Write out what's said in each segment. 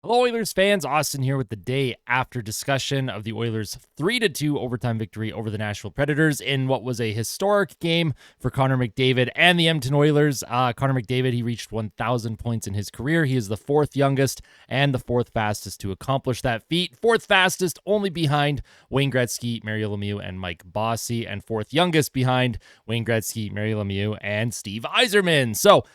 Hello, Oilers fans. Austin here with the day after discussion of the Oilers' 3-2 overtime victory over the Nashville Predators in what was a historic game for Connor McDavid and the Edmonton Oilers. Connor McDavid, he reached 1,000 points in his career. He is the fourth youngest and the fourth fastest to accomplish that feat. Fourth fastest only behind Wayne Gretzky, Mario Lemieux, and Mike Bossy, and fourth youngest behind Wayne Gretzky, Mario Lemieux, and Steve Yzerman. So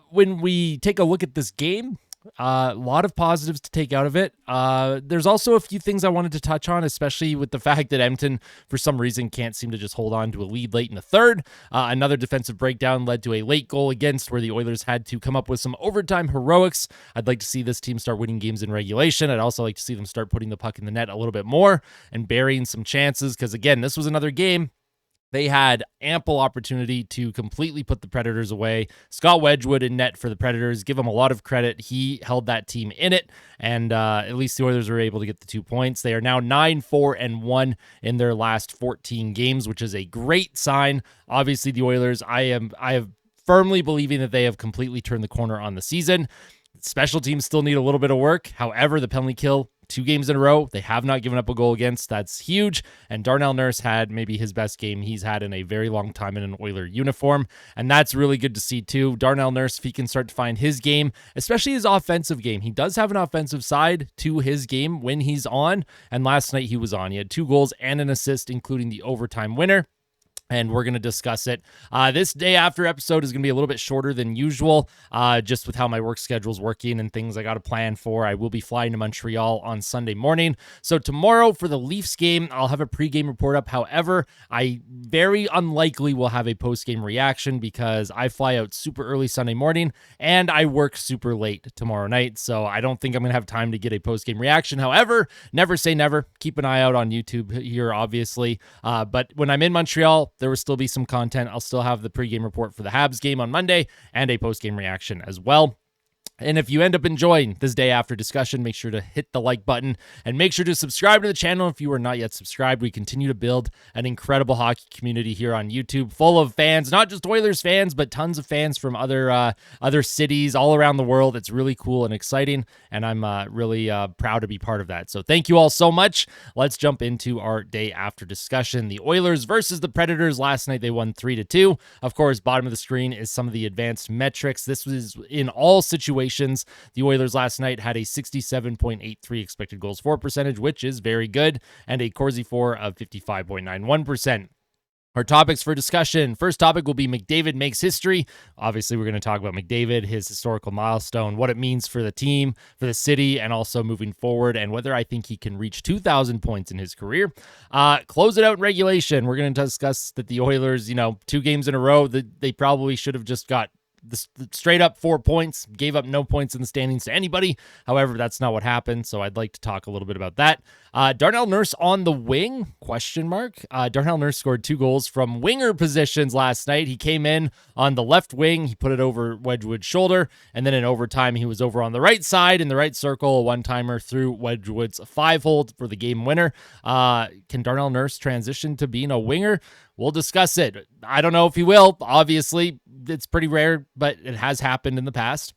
when we take a look at this game, a lot of positives to take out of it. There's also a few things I wanted to touch on, especially with the fact that Edmonton, for some reason, can't seem to just hold on to a lead late in the third. Another defensive breakdown led to a late goal against, where the Oilers had to come up with some overtime heroics. I'd like to see this team start winning games in regulation. I'd also like to see them start putting the puck in the net a little bit more and burying some chances, because, again, this was another game they had ample opportunity to completely put the Predators away. Scott Wedgwood in net for the Predators. Give him a lot of credit. He held that team in it, and at least the Oilers were able to get the 2 points. They are now 9-4-1 in their last 14 games, which is a great sign. Obviously, the Oilers, I am firmly believing that they have completely turned the corner on the season. Special teams still need a little bit of work. However, the penalty kill, 2 games in a row, they have not given up a goal against. That's huge. And Darnell Nurse had maybe his best game he's had in a very long time in an Oiler uniform. And that's really good to see too. Darnell Nurse, if he can start to find his game, especially his offensive game. He does have an offensive side to his game when he's on. And last night he was on. He had 2 goals and an assist, including the overtime winner. And we're going to discuss it. This day after episode is going to be a little bit shorter than usual, just with how my work schedule is working and things I got to plan for. I will be flying to Montreal on Sunday morning. So tomorrow for the Leafs game, I'll have a pregame report up. However, I very unlikely will have a postgame reaction because I fly out super early Sunday morning and I work super late tomorrow night. So I don't think I'm going to have time to get a postgame reaction. However, never say never. Keep an eye out on YouTube here, obviously. But when I'm in Montreal, there will still be some content. I'll still have the pregame report for the Habs game on Monday and a postgame reaction as well. And if you end up enjoying this day after discussion, make sure to hit the like button and make sure to subscribe to the channel if you are not yet subscribed. We continue to build an incredible hockey community here on YouTube, full of fans, not just Oilers fans, but tons of fans from other cities all around the world. It's really cool and exciting, and I'm really proud to be part of that. So thank you all so much. Let's jump into our day after discussion. The Oilers versus the Predators. Last night they won 3-2. Of course, bottom of the screen is some of the advanced metrics. This was in all situations. The Oilers last night had a 67.83 expected goals for percentage, which is very good, and a Corsi for of 55.91%. Our topics for discussion. First topic will be McDavid makes history. Obviously, we're going to talk about McDavid, his historical milestone, what it means for the team, for the city, and also moving forward, and whether I think he can reach 2,000 points in his career. Close it out in regulation. We're going to discuss that the Oilers, 2 games in a row, that they probably should have just got the straight up 4 points, gave up no points in the standings to anybody. However, that's not what happened, so I'd like to talk a little bit about that. Darnell Nurse on the wing, question mark. Darnell Nurse scored 2 goals from winger positions last night. He came in on the left wing, he put it over Wedgwood's shoulder, and then in overtime, he was over on the right side in the right circle, a one-timer through Wedgwood's 5-hole for the game winner. Can Darnell Nurse transition to being a winger? We'll discuss it. I don't know if he will. Obviously, it's pretty rare, but it has happened in the past.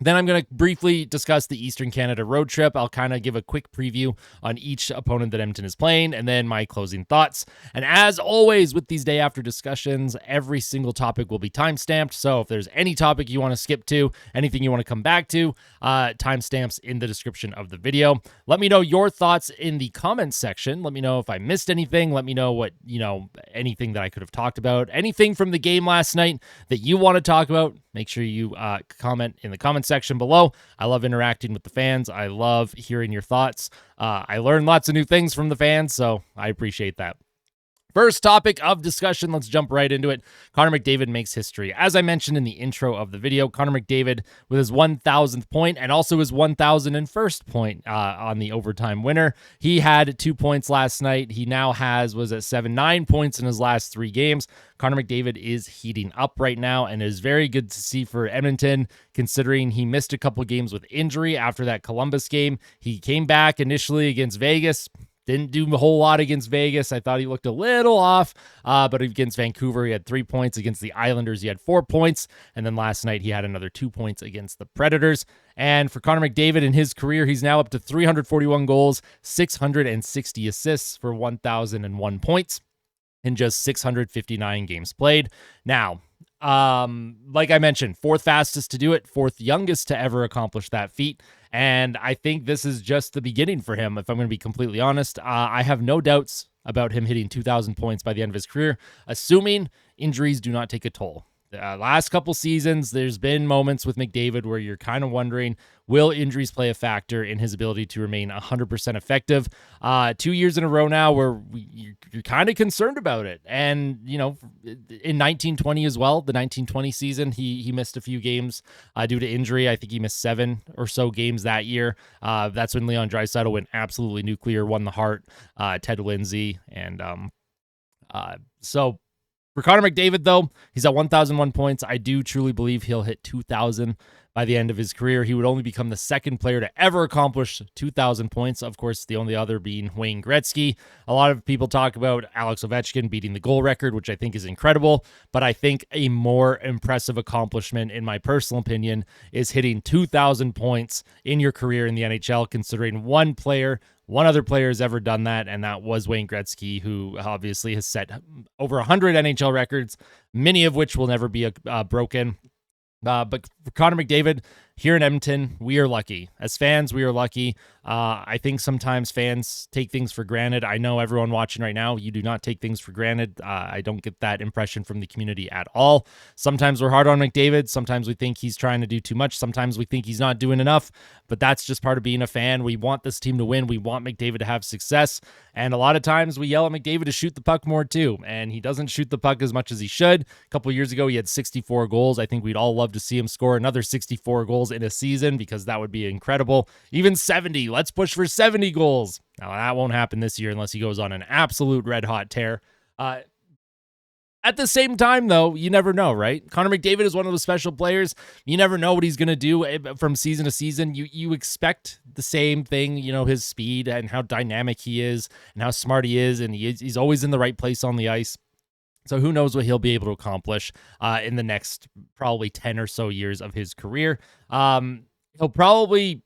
Then I'm going to briefly discuss the Eastern Canada road trip. I'll kind of give a quick preview on each opponent that Edmonton is playing, and then my closing thoughts. And as always, with these day after discussions, every single topic will be timestamped. So if there's any topic you want to skip to, anything you want to come back to, timestamps in the description of the video. Let me know your thoughts in the comments section. Let me know if I missed anything. Let me know what, anything that I could have talked about. Anything from the game last night that you want to talk about, make sure you comment in the comments section below. I love interacting with the fans. I love hearing your thoughts. I learn lots of new things from the fans, so I appreciate that. First topic of discussion, let's jump right into it. Connor McDavid makes history. As I mentioned in the intro of the video, Connor McDavid with his 1,000th point and also his 1,001st point on the overtime winner. He had 2 points last night. He now has, 9 points in his last 3 games. Connor McDavid is heating up right now and is very good to see for Edmonton, considering he missed a couple games with injury after that Columbus game. He came back initially against Vegas. Didn't do a whole lot against Vegas. I thought he looked a little off, but against Vancouver, he had 3 points. Against the Islanders, he had 4 points. And then last night, he had another 2 points against the Predators. And for Connor McDavid in his career, he's now up to 341 goals, 660 assists for 1,001 points in just 659 games played. Now, like I mentioned, fourth fastest to do it, fourth youngest to ever accomplish that feat. And I think this is just the beginning for him, if I'm going to be completely honest. I have no doubts about him hitting 2,000 points by the end of his career, assuming injuries do not take a toll. Last couple seasons, there's been moments with McDavid where you're kind of wondering, will injuries play a factor in his ability to remain 100% effective? 2 years in a row now where you're kind of concerned about it. And, in 1920 as well, the 1920 season, he missed a few games due to injury. I think he missed 7 or so games that year. That's when Leon Draisaitl went absolutely nuclear, won the Hart, Ted Lindsay. And so for Connor McDavid, though, he's at 1,001 points. I do truly believe he'll hit 2,000 by the end of his career. He would only become the second player to ever accomplish 2,000 points. Of course, the only other being Wayne Gretzky. A lot of people talk about Alex Ovechkin beating the goal record, which I think is incredible. But I think a more impressive accomplishment, in my personal opinion, is hitting 2,000 points in your career in the NHL, considering one other player has ever done that, and that was Wayne Gretzky, who obviously has set over 100 NHL records, many of which will never be broken. But for Connor McDavid, here in Edmonton, we are lucky. As fans, we are lucky. I think sometimes fans take things for granted. I know everyone watching right now, you do not take things for granted. I don't get that impression from the community at all. Sometimes we're hard on McDavid. Sometimes we think he's trying to do too much. Sometimes we think he's not doing enough. But that's just part of being a fan. We want this team to win. We want McDavid to have success. And a lot of times we yell at McDavid to shoot the puck more too. And he doesn't shoot the puck as much as he should. A couple of years ago, he had 64 goals. I think we'd all love to see him score another 64 goals in a season, because that would be incredible. Even 70. Let's push for 70 goals. Now, that won't happen this year unless he goes on an absolute red-hot tear. At the same time, though, you never know, right? Connor McDavid is one of those special players. You never know what he's going to do from season to season. You expect the same thing, his speed and how dynamic he is and how smart he is, and he's always in the right place on the ice. So who knows what he'll be able to accomplish in the next probably 10 or so years of his career. He'll probably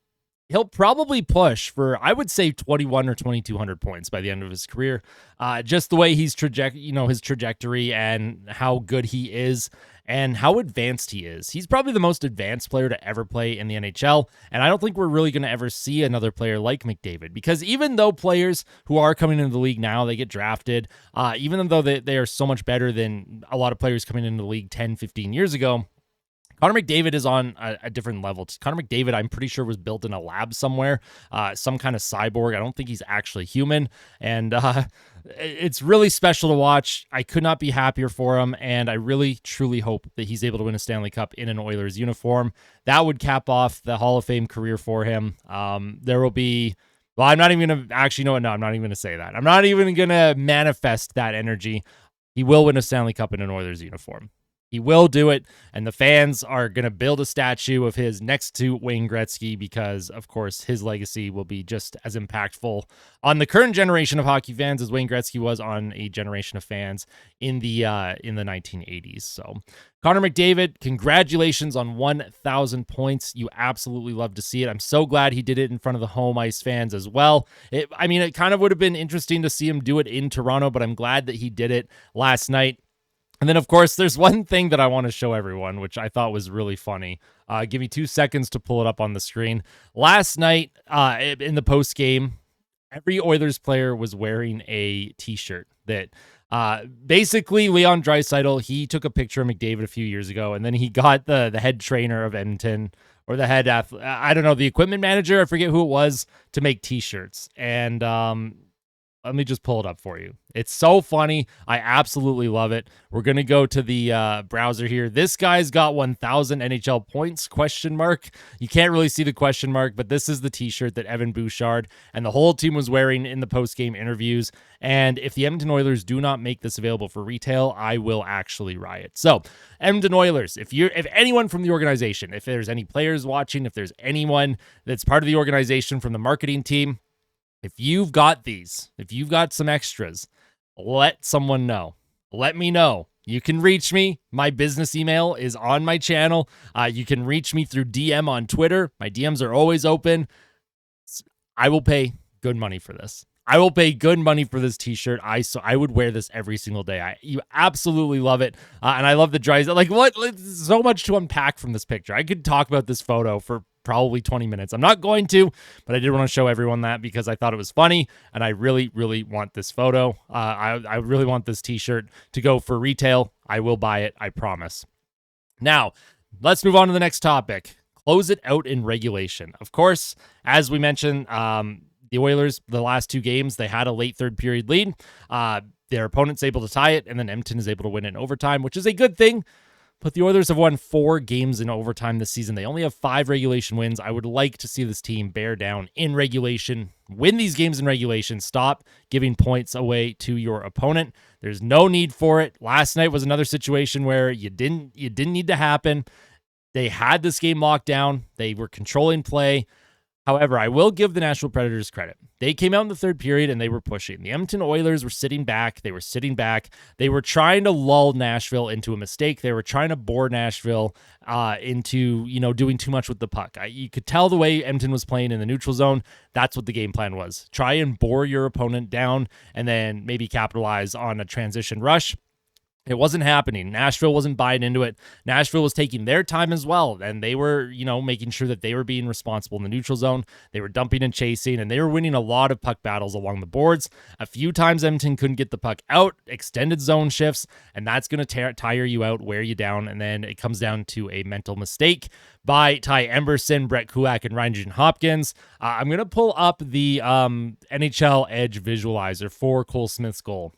push for, I would say, 21 or 2,200 points by the end of his career. Just the way he's his trajectory and how good he is and how advanced he is. He's probably the most advanced player to ever play in the NHL, and I don't think we're really going to ever see another player like McDavid, because even though players who are coming into the league now, they get drafted, even though they are so much better than a lot of players coming into the league 10, 15 years ago, Connor McDavid is on a different level. Connor McDavid, I'm pretty sure, was built in a lab somewhere, some kind of cyborg. I don't think he's actually human, and it's really special to watch. I could not be happier for him, and I really, truly hope that he's able to win a Stanley Cup in an Oilers uniform. That would cap off the Hall of Fame career for him. There will be... Well, I'm not even going to... Actually, no, I'm not even going to say that. I'm not even going to manifest that energy. He will win a Stanley Cup in an Oilers uniform. He will do it, and the fans are going to build a statue of his next to Wayne Gretzky, because, of course, his legacy will be just as impactful on the current generation of hockey fans as Wayne Gretzky was on a generation of fans in the 1980s. So, Connor McDavid, congratulations on 1,000 points. You absolutely love to see it. I'm so glad he did it in front of the home ice fans as well. It kind of would have been interesting to see him do it in Toronto, but I'm glad that he did it last night. And then, of course, there's one thing that I want to show everyone, which I thought was really funny. Give me 2 seconds to pull it up on the screen. Last night, in the post game, every Oilers player was wearing a T-shirt that basically Leon Draisaitl, he took a picture of McDavid a few years ago, and then he got the head trainer of Edmonton, or the head the equipment manager, I forget who it was, to make T-shirts. And let me just pull it up for you. It's so funny. I absolutely love it. We're going to go to the browser here. This guy's got 1,000 NHL points, ? You can't really see the question mark, but this is the T-shirt that Evan Bouchard and the whole team was wearing in the post-game interviews. And if the Edmonton Oilers do not make this available for retail, I will actually riot. So, Edmonton Oilers, if anyone from the organization, if there's any players watching, if there's anyone that's part of the organization from the marketing team, if you've got these, if you've got some extras, let someone know. Let me know. you can reach me. My business email is on my channel. You can reach me through DM on Twitter. My DMs are always open. I will pay good money for this. I will pay good money for this t-shirt. I would wear this every single day. You absolutely love it. And I love the Draisaitl. Like, what? So much to unpack from this picture. I could talk about this photo for probably 20 minutes. I'm not going to, but I did want to show everyone that because I thought it was funny, and I really, really want this photo. I really want this t-shirt to go for retail. I will buy it, I promise. Now, let's move on to the next topic. Close it out in regulation. Of course, as we mentioned, the Oilers, the last two games, they had a late third period lead. Their opponent's able to tie it, and then Edmonton is able to win in overtime, which is a good thing. But the Oilers have won 4 games in overtime this season. They only have 5 regulation wins. I would like to see this team bear down in regulation, win these games in regulation, stop giving points away to your opponent. There's no need for it. Last night was another situation where you didn't need to happen. They had this game locked down. They were controlling play. However, I will give the Nashville Predators credit. They came out in the third period and they were pushing. The Edmonton Oilers were sitting back. They were trying to lull Nashville into a mistake. They were trying to bore Nashville into, doing too much with the puck. You could tell the way Edmonton was playing in the neutral zone. That's what the game plan was. Try and bore your opponent down and then maybe capitalize on a transition rush. It wasn't happening. Nashville wasn't buying into it. Nashville was taking their time as well, and they were, making sure that they were being responsible in the neutral zone. They were dumping and chasing, and they were winning a lot of puck battles along the boards. A few times Edmonton couldn't get the puck out, extended zone shifts, and that's going to tire you out, wear you down, and then it comes down to a mental mistake by Ty Emberson, Brett Kulak, and Ryan Nugent-Hopkins. I'm going to pull up the NHL Edge visualizer for Cole Smith's goal,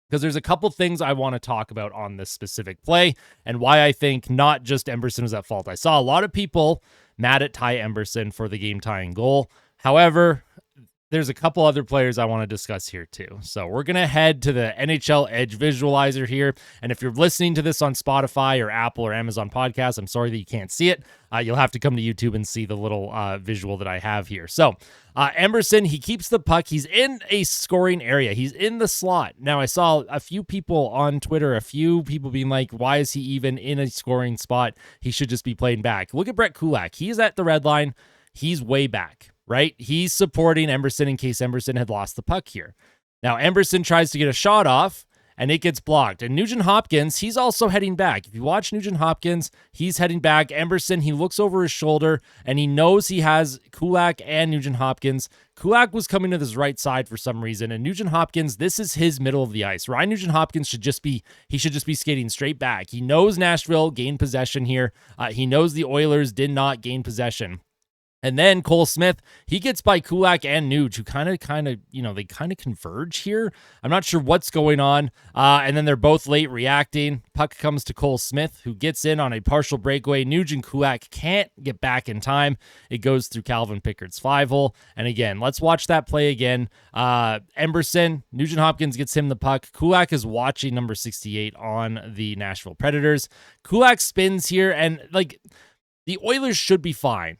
because there's a couple things I want to talk about on this specific play and why I think not just Emberson was at fault. I saw a lot of people mad at Ty Emberson for the game-tying goal. However, there's a couple other players I want to discuss here too. So we're going to head to the NHL Edge visualizer here. And if you're listening to this on Spotify or Apple or Amazon Podcasts, I'm sorry that you can't see it. You'll have to come to YouTube and see the little visual that I have here. So Emberson, he keeps the puck. He's in a scoring area. He's in the slot. Now, I saw a few people on Twitter, a few people being like, why is he even in a scoring spot? He should just be playing back. Look at Brett Kulak. He's at the red line. He's way back, right? He's supporting Emberson in case Emberson had lost the puck here. Now, Emberson tries to get a shot off, and it gets blocked. And Nugent-Hopkins, he's also heading back. If you watch Nugent-Hopkins, he's heading back. Emberson, he looks over his shoulder, and he knows he has Kulak and Nugent-Hopkins. Kulak was coming to his right side for some reason, and Nugent-Hopkins, this is his middle of the ice. Ryan Nugent-Hopkins should just be skating straight back. He knows Nashville gained possession here. He knows the Oilers did not gain possession. And then Cole Smith, he gets by Kulak and Nuge, who kind of, they kind of converge here. I'm not sure what's going on. And then they're both late reacting. Puck comes to Cole Smith, who gets in on a partial breakaway. Nuge and Kulak can't get back in time. It goes through Calvin Pickard's 5-hole. And again, let's watch that play again. Emberson, Nugent-Hopkins gets him the puck. Kulak is watching number 68 on the Nashville Predators. Kulak spins here, and the Oilers should be fine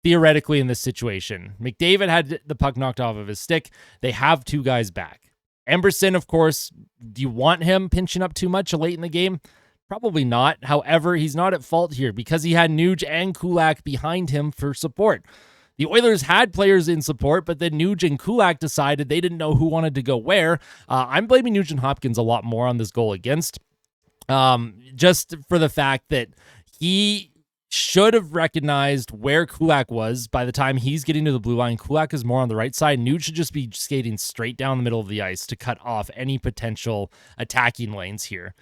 theoretically in this situation. McDavid had the puck knocked off of his stick. They have 2 guys back. Emberson, of course, do you want him pinching up too much late in the game? Probably not. However, he's not at fault here because he had Nuge and Kulak behind him for support. The Oilers had players in support, but then Nuge and Kulak decided they didn't know who wanted to go where. I'm blaming Nugent-Hopkins a lot more on this goal against, just for the fact that he should have recognized where Kulak was by the time he's getting to the blue line. Kulak is more on the right side. Nuge should just be skating straight down the middle of the ice to cut off any potential attacking lanes here.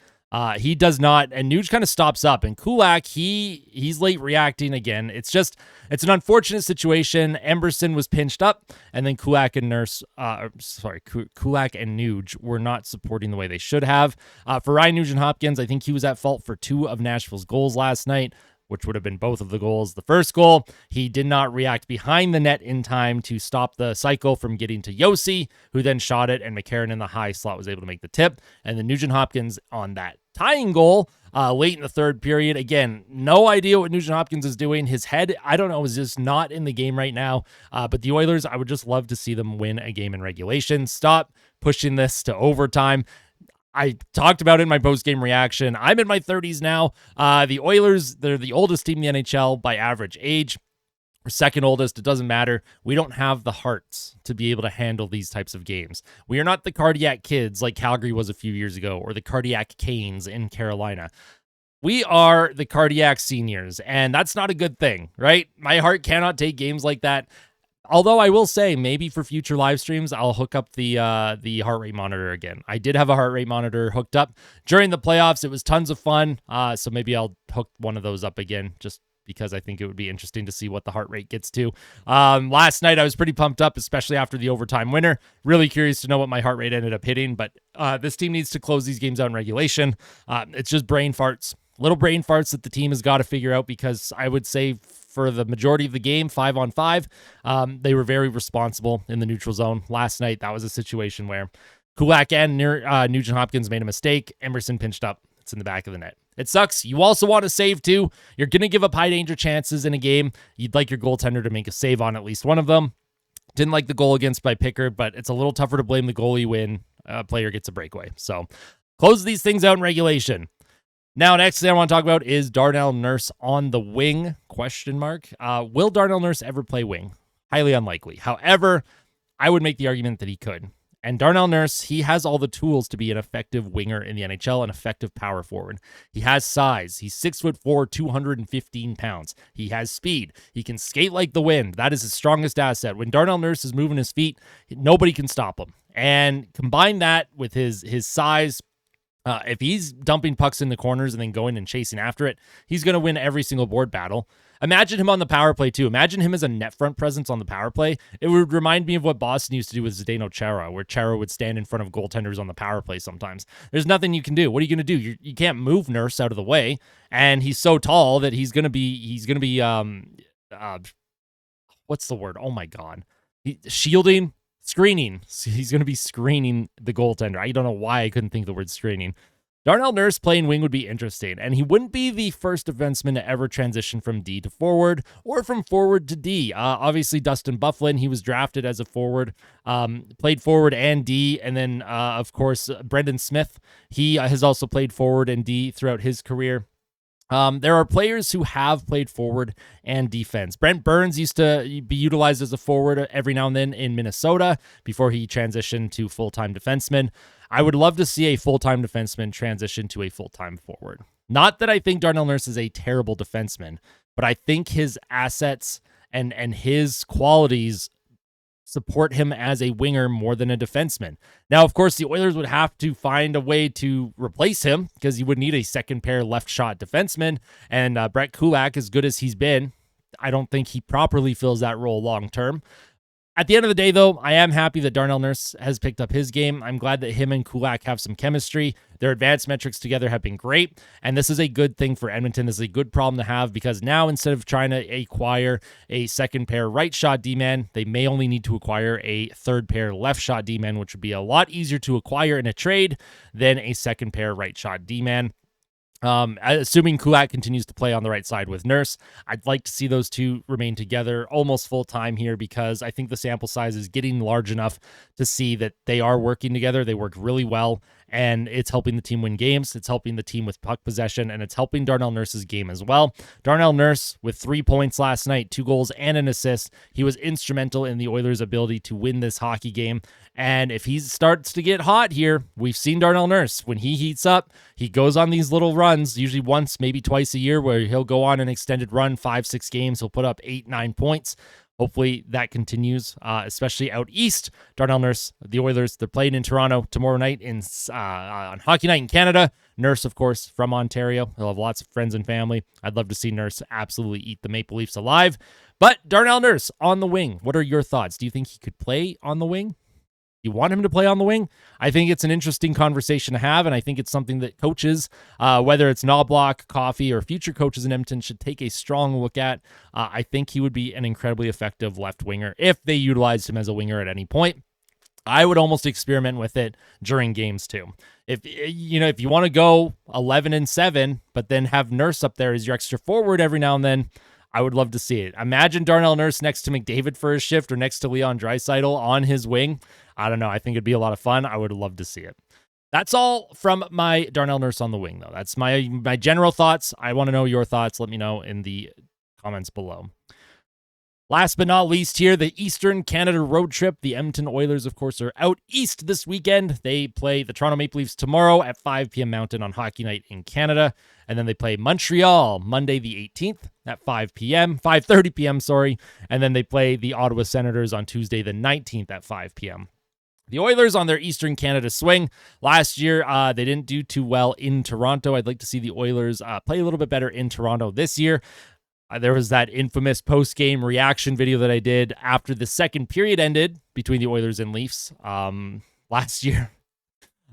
He does not, and Nuge kind of stops up, and Kulak, he's late reacting again. It's an unfortunate situation. Emberson was pinched up, and then Kulak and Kulak and Nuge were not supporting the way they should have. For Ryan Nugent-Hopkins, I think he was at fault for 2 of Nashville's goals last night, which would have been both of the goals. The first goal, he did not react behind the net in time to stop the cycle from getting to Yossi, who then shot it, and McCarron in the high slot was able to make the tip. And then Nugent-Hopkins on that tying goal late in the third period. Again, no idea what Nugent-Hopkins is doing. His head, I don't know, is just not in the game right now. But the Oilers, I would just love to see them win a game in regulation. Stop pushing this to overtime. I talked about it in my post-game reaction. I'm in my 30s now. The Oilers, they're the oldest team in the NHL by average age. Or second oldest, it doesn't matter. We don't have the hearts to be able to handle these types of games. We are not the cardiac kids like Calgary was a few years ago, or the cardiac Canes in Carolina. We are the cardiac seniors, and that's not a good thing, right? My heart cannot take games like that. Although I will say, maybe for future live streams, I'll hook up the heart rate monitor again. I did have a heart rate monitor hooked up during the playoffs. It was tons of fun. So maybe I'll hook one of those up again, just because I think it would be interesting to see what the heart rate gets to. Last night, I was pretty pumped up, especially after the overtime winner. Really curious to know what my heart rate ended up hitting, but this team needs to close these games out in regulation. It's just brain farts. Little brain farts that the team has got to figure out, because I would say for the majority of the game, 5-on-5, they were very responsible in the neutral zone. Last night, that was a situation where Kulak and Nugent-Hopkins made a mistake. Emerson pinched up. It's in the back of the net. It sucks. You also want to save too. You're going to give up high danger chances in a game. You'd like your goaltender to make a save on at least one of them. Didn't like the goal against by Pickard, but it's a little tougher to blame the goalie when a player gets a breakaway. So close these things out in regulation. Now, next thing I want to talk about is Darnell Nurse on the wing, ? Will Darnell Nurse ever play wing? Highly unlikely. However, I would make the argument that he could. And Darnell Nurse, he has all the tools to be an effective winger in the NHL, an effective power forward. He has size. He's 6'4", 215 pounds. He has speed. He can skate like the wind. That is his strongest asset. When Darnell Nurse is moving his feet, nobody can stop him. And combine that with his size, if he's dumping pucks in the corners and then going and chasing after it, he's going to win every single board battle. Imagine him on the power play, too. Imagine him as a net front presence on the power play. It would remind me of what Boston used to do with Zdeno Chara, where Chara would stand in front of goaltenders on the power play sometimes. There's nothing you can do. What are you going to do? You can't move Nurse out of the way, and he's so tall that he's going to be what's the word? Oh, my God. Shielding? Screening. He's going to be screening the goaltender. I don't know why I couldn't think of the word screening. Darnell Nurse playing wing would be interesting, and he wouldn't be the first defenseman to ever transition from D to forward or from forward to D. Obviously, Dustin Byfuglien, he was drafted as a forward, played forward and D, and then, of course, Brendan Smith, he has also played forward and D throughout his career. There are players who have played forward and defense. Brent Burns used to be utilized as a forward every now and then in Minnesota before he transitioned to full-time defenseman. I would love to see a full-time defenseman transition to a full-time forward. Not that I think Darnell Nurse is a terrible defenseman, but I think his assets and his qualities support him as a winger more than a defenseman. Now, of course, the Oilers would have to find a way to replace him, because you would need a second pair left shot defenseman, and Brett Kulak, as good as he's been, I don't think he properly fills that role long term. At the end of the day, though, I am happy that Darnell Nurse has picked up his game. I'm glad that him and Kulak have some chemistry. Their advanced metrics together have been great, and this is a good thing for Edmonton. This is a good problem to have, because now, instead of trying to acquire a second pair right shot D-man, they may only need to acquire a third pair left shot D-man, which would be a lot easier to acquire in a trade than a second pair right shot D-man. Assuming Kulak continues to play on the right side with Nurse, I'd like to see those two remain together almost full time here, because I think the sample size is getting large enough to see that they are working together. They work really well, and it's helping the team win games. It's helping the team with puck possession, and it's helping Darnell Nurse's game as well. Darnell Nurse with 3 points last night, 2 goals and an assist. He was instrumental in the Oilers' ability to win this hockey game. And if he starts to get hot here, we've seen Darnell Nurse. When he heats up, he goes on these little runs, usually once, maybe twice a year, where he'll go on an extended run, 5-6 games. He'll put up 8-9 points. Hopefully that continues, especially out east. Darnell Nurse, the Oilers, they're playing in Toronto tomorrow night on Hockey Night in Canada. Nurse, of course, from Ontario. He'll have lots of friends and family. I'd love to see Nurse absolutely eat the Maple Leafs alive. But Darnell Nurse on the wing, what are your thoughts? Do you think he could play on the wing? You want him to play on the wing? I think it's an interesting conversation to have, and I think it's something that coaches, whether it's Knobloch, Coffey, or future coaches in Edmonton, should take a strong look at. I think he would be an incredibly effective left winger if they utilized him as a winger at any point. I would almost experiment with it during games too. If you want to go 11-7, but then have Nurse up there as your extra forward every now and then, I would love to see it. Imagine Darnell Nurse next to McDavid for his shift, or next to Leon Draisaitl on his wing. I don't know. I think it'd be a lot of fun. I would love to see it. That's all from my Darnell Nurse on the wing, though. That's my general thoughts. I want to know your thoughts. Let me know in the comments below. Last but not least here, the Eastern Canada road trip. The Edmonton Oilers, of course, are out east this weekend. They play the Toronto Maple Leafs tomorrow at 5 p.m. Mountain on Hockey Night in Canada. And then they play Montreal Monday the 18th at 5:30 p.m., sorry. And then they play the Ottawa Senators on Tuesday the 19th at 5 p.m. The Oilers on their Eastern Canada swing. Last year, they didn't do too well in Toronto. I'd like to see the Oilers play a little bit better in Toronto this year. There was that infamous post-game reaction video that I did after the second period ended between the Oilers and Leafs last year.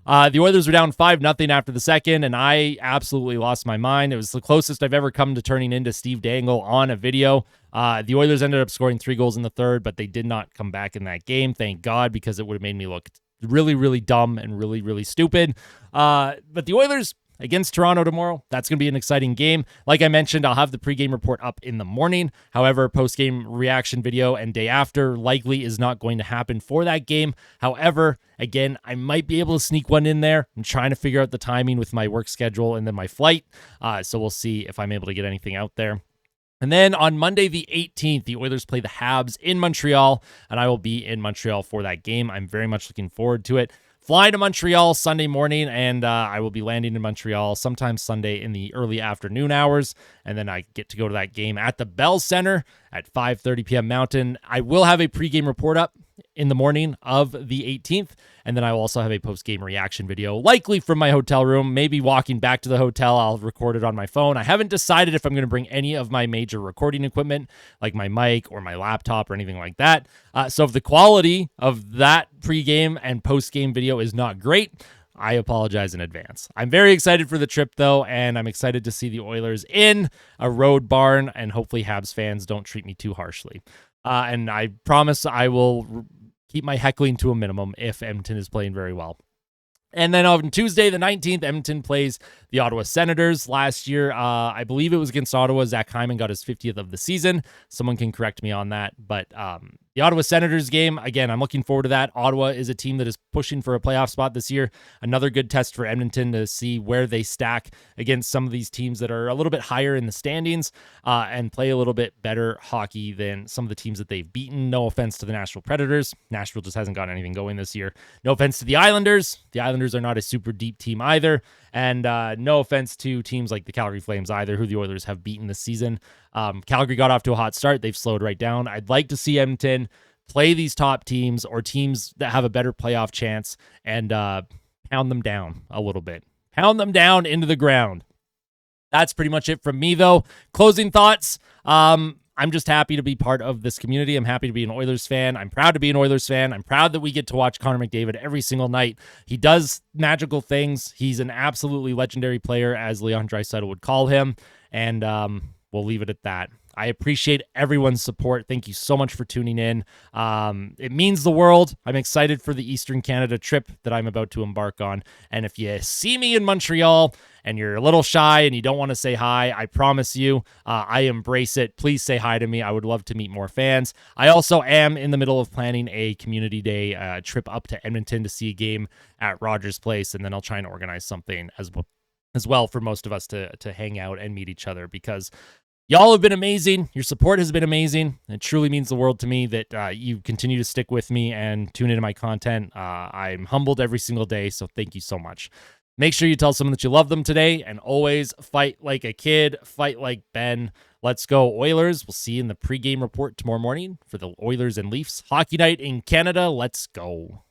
The Oilers were down 5-0 after the second, and I absolutely lost my mind. It was the closest I've ever come to turning into Steve Dangle on a video. The Oilers ended up scoring 3 goals in the third, but they did not come back in that game, thank God, because it would have made me look really, really dumb and really, really stupid. But the Oilers against Toronto tomorrow, that's going to be an exciting game. Like I mentioned, I'll have the pregame report up in the morning. However, postgame reaction video and day after likely is not going to happen for that game. However, again, I might be able to sneak one in there. I'm trying to figure out the timing with my work schedule and then my flight. So we'll see if I'm able to get anything out there. And then on Monday the 18th, the Oilers play the Habs in Montreal, and I will be in Montreal for that game. I'm very much looking forward to it. Flying to Montreal Sunday morning, and I will be landing in Montreal sometime Sunday in the early afternoon hours, and then I get to go to that game at the Bell Center at 5:30 p.m. Mountain. I will have a pregame report up in the morning of the 18th, and then I will also have a post-game reaction video, likely from my hotel room, maybe walking back to the hotel. I'll record it on my phone. I haven't decided if I'm going to bring any of my major recording equipment, like my mic or my laptop or anything like that. So if the quality of that pregame and post-game video is not great, I apologize in advance. I'm very excited for the trip, though, and I'm excited to see the Oilers in a road barn, and hopefully Habs fans don't treat me too harshly. And I promise I will keep my heckling to a minimum if Edmonton is playing very well. And then on Tuesday, the 19th, Edmonton plays the Ottawa Senators. Last year, I believe it was against Ottawa. Zach Hyman got his 50th of the season. Someone can correct me on that. But the Ottawa Senators game, again, I'm looking forward to that. Ottawa is a team that is pushing for a playoff spot this year. Another good test for Edmonton to see where they stack against some of these teams that are a little bit higher in the standings and play a little bit better hockey than some of the teams that they've beaten. No offense to the Nashville Predators. Nashville just hasn't got anything going this year. No offense to the Islanders. The Islanders are not a super deep team either. And no offense to teams like the Calgary Flames either, who the Oilers have beaten this season. Calgary got off to a hot start. They've slowed right down. I'd like to see Edmonton play these top teams or teams that have a better playoff chance and pound them down a little bit. Pound them down into the ground. That's pretty much it from me, though. Closing thoughts. I'm just happy to be part of this community. I'm happy to be an Oilers fan. I'm proud to be an Oilers fan. I'm proud that we get to watch Connor McDavid every single night. He does magical things. He's an absolutely legendary player, as Leon Draisaitl would call him. And we'll leave it at that. I appreciate everyone's support. Thank you so much for tuning in. It means the world. I'm excited for the Eastern Canada trip that I'm about to embark on. And if you see me in Montreal and you're a little shy and you don't want to say hi, I promise you, I embrace it. Please say hi to me. I would love to meet more fans. I also am in the middle of planning a community day trip up to Edmonton to see a game at Rogers Place, and then I'll try and organize something as well for most of us to hang out and meet each other, because y'all have been amazing. Your support has been amazing. It truly means the world to me that you continue to stick with me and tune into my content. I'm humbled every single day, so thank you so much. Make sure you tell someone that you love them today, and always fight like a kid, fight like Ben. Let's go, Oilers. We'll see you in the pregame report tomorrow morning for the Oilers and Leafs Hockey Night in Canada. Let's go.